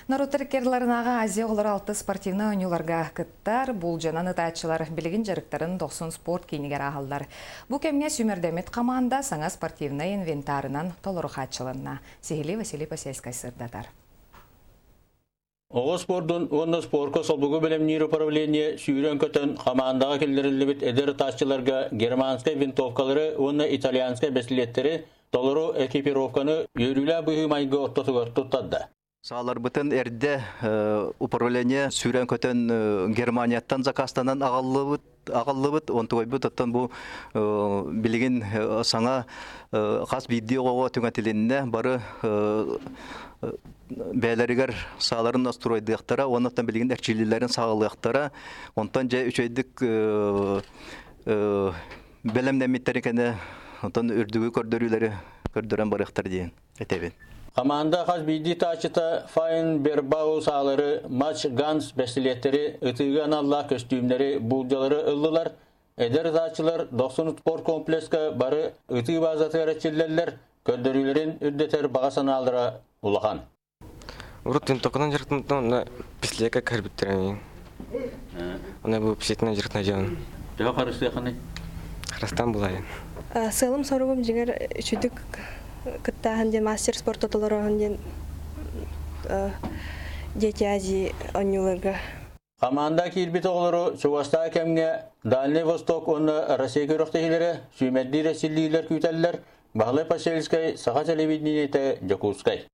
Наруттаркерларынаға Азия олар алты спортивна ойнуларға кыттар, бұл жананы тәтшілар білігін жарықтарын 90 спорт кейінігер ағалдар. Бұл кемге сүмердемет команда саңа спортивна инвентарынан толыры қатшылынна. Сехили Василий Посельскай сырдатар. Оғы спордың онны спорқа солбуғы білімнері управление сүйрен көтін командаға келдірілібіт әдер ташчыларға германскай винтовкалары, онны итальянскай бәсілеттері толыру экипировканы үйрілі бұғы майғы оттотығыр тұттады. Сағалар бұтын әрді управление сүйрен көтін Германияттан закастанан ағаллыбыт, онты ойбыт оттан бұл білген саңа қас видео қоға түңәтілінне бары бәлерігер сағаларын настройдықтара, онықтан білген әрчилілерін сағалықтара, онтан жай үш өйдік бәлемдәметтері кәне онтан үрдігі көрдірілері көрдірен барықтар дейін әтебен. Команда қаз бейді тачыта Файн Бербау сағалары, Матч Ганс бәсілеттері, ұтыған алла көстюмдері, бұлдалары ұлылар, әдер тачылар 90 спорт комплексқа бары ұты базаты әрәтчілерлер, көрдірілерін үрдетер бағасын алдыра ұлақан. Урут винтовкадан жыртынды, оны пислека кәрбіттерін. Оны бұл писетінен жыртына жауын. Жау қарысты яқыны? Қарастан бұлайын. Сылым соруғым жеңер үшідік кыттаһын ден мастер спорт отолорон ден дети Азии онюларга. Команда килбит оғылыры Чугаста кемге Дальний Восток оны Россия көріқтігілері, сүймәдді рәсілдігілер күйтәлілер, Бағлай Пашелскай, Саха телевидениеті Жакускай.